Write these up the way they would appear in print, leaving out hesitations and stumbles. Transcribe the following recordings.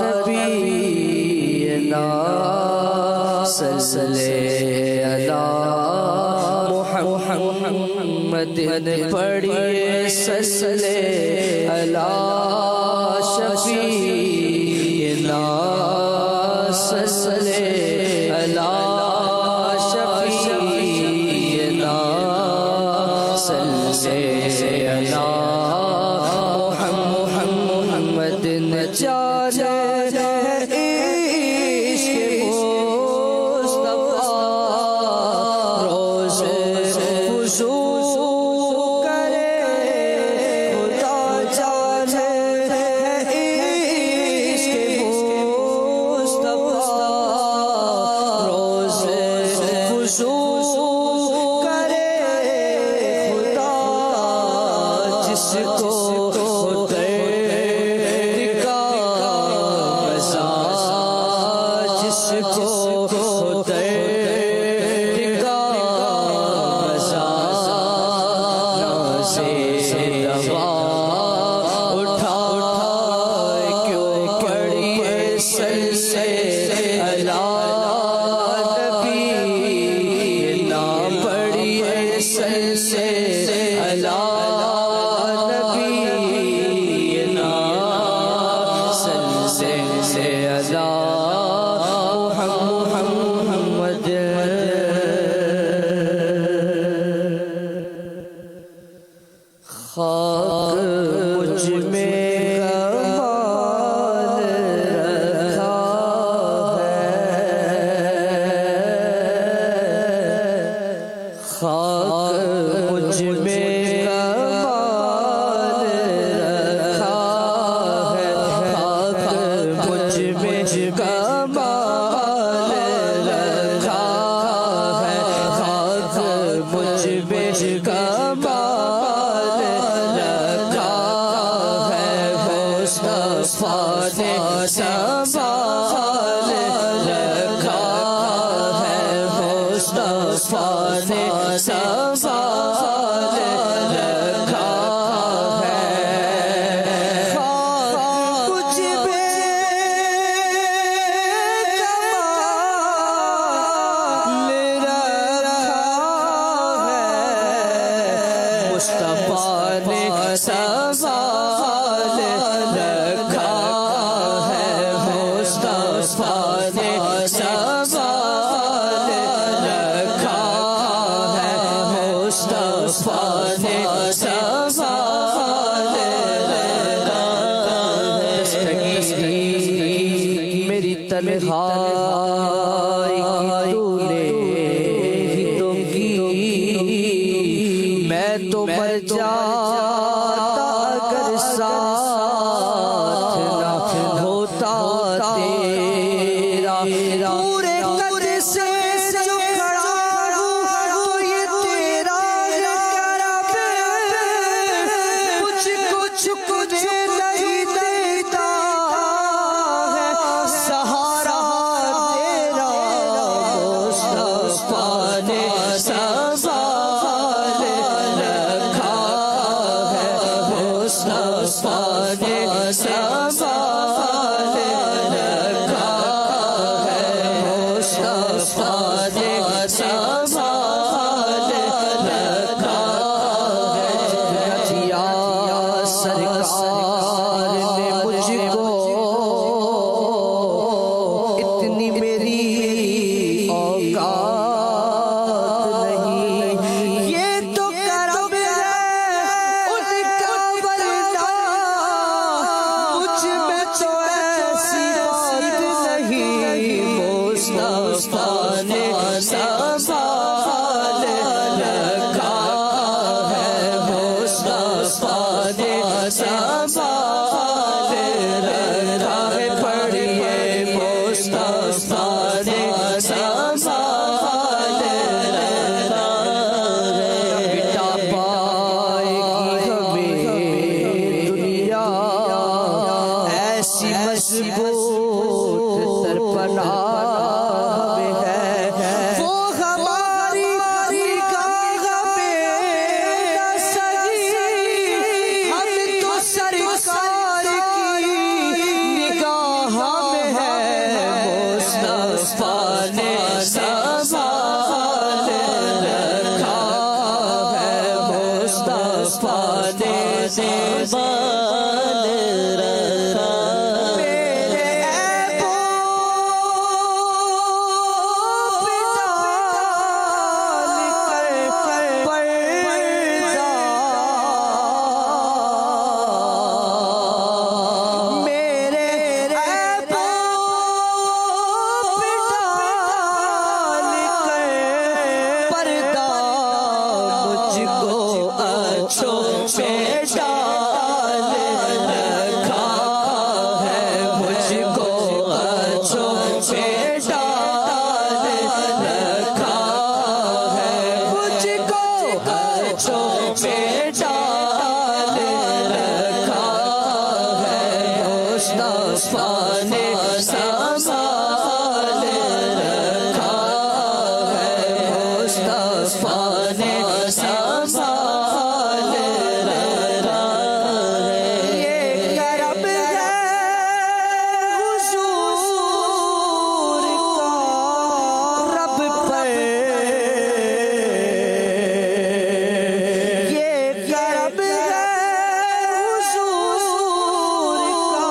نبینا صلی اللہ محمد پڑھیے صلی اللہ شفیعنا صلی اللہ شفیعنا صلی اللہ محمد نجات میری تنہائی تو نے ہی تو کی میں تو مر جاتا اگر ساتھ نہ ہوتا تیرا پورے قد سے جو کھڑا ہوں تو یہ تیرا کرم کچھ کچھ کچھ نہیں دیتا ہے سہارا تیرا مصطفیٰ نے سنبھال رکھا ہے مصطفیٰ نے سنبھال رکھا ہے مصطفیٰ نے سنبھال رکھا ہے دیا سرکار نے مجھ کو اتنی میری اوقات نہیں یہ تو کرم ہے ان کا ورنہ مجھ میں تو ایسی بات نہیں مصطفیٰ نے سنبھال رکھا ہے مصطفیٰ نے سنبھال رکھا ہے پڑھیے مصطفیٰ نے سنبھال رکھا ہے مٹا پائے گی ہمیں دنیا ایسی مضبوط سرپناہ ہے وہ ہماری نگاہ میں نہ سگی ہم تو سرکار کی نے سنبھال رکھا ہے مصطفیٰ نے سنبھال رکھا ہے یہ کرم ہے حضور کا رب پر یہ کرم ہے حضور کا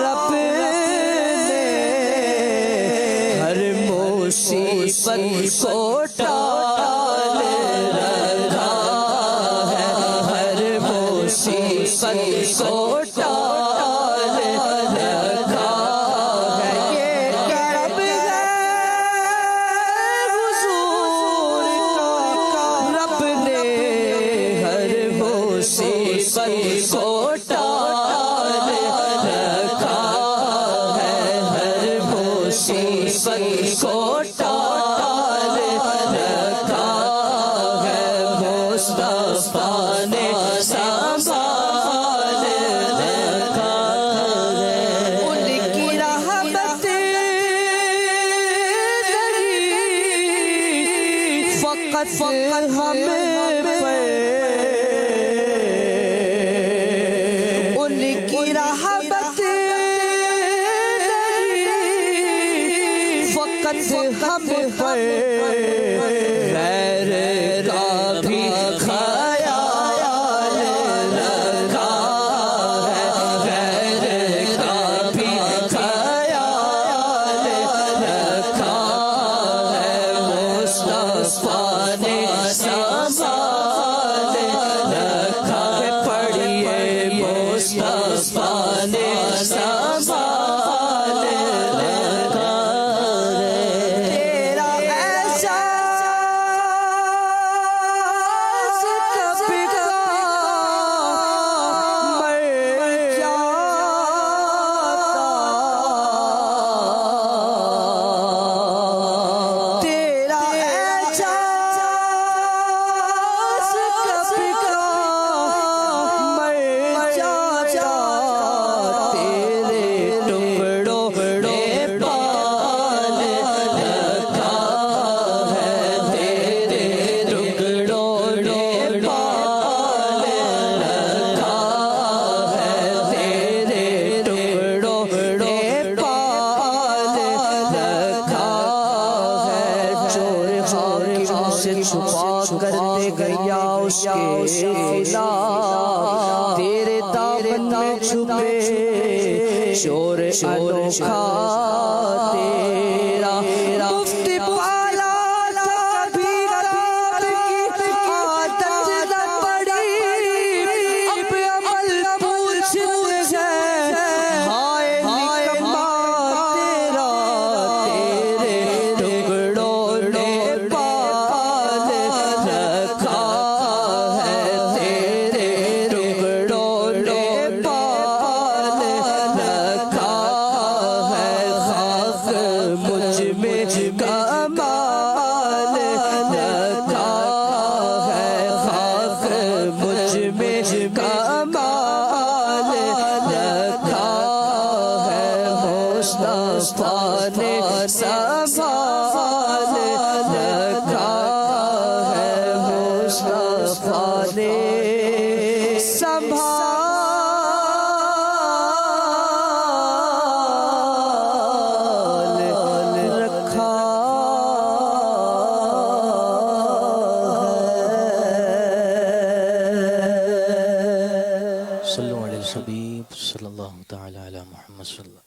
رب نے ہر مصیبت کو ٹال رکھا ہے ہر مصیبت کو ٹال رکھا ہے یہ کرم ہے حضور کا رب نے ہر مصیبت کو ٹال رکھا ہے ہر مصیبت کو ٹال رکھا ہے مصطفیٰ نے سنبھال رکھا ہے ان کی رحمت نہیں فقط ہم پر ان کی رحمت نہیں فقط ہم پر غیر کا بھی خیال رکھا ہے غیر کا بھی خیال رکھا ہے مصطفیٰ نے سنبھال رکھا ہے پڑھیے مصطفیٰ نے سنبھال رکھا ہے تیرا احساس کب کا مر جاتا تیرا احساس کب کا مر جاتا تیرے ٹکڑوں نے پال رکھا ہے تیرے ٹکڑوں نے پال رکھا ہے تیرے ٹکڑوں نے پال رکھا ہے چور حاکم سے چھپا کر دے گیا اس کے خلاف تیرے دامن میں چھپے شور انوکھا تیرا مفت پالا کبھی کار کی عادت نہ پڑی اب عمل پوچھتے ہیں ہائے نکما تیرا تیرے ٹکڑوں نے پال رکھا ہے تیرے ٹکڑوں نے پال رکھا ہے خاک مجھ میں کمال رکھا ہے خاک مجھ میں کمال رکھا ہے مصطفیٰ نے سنبھال رکھا ہے مصطفیٰ نے سنبھال رکھا صلو علی الحبیب صلی اللہ تعالی علی محمد صلی اللہ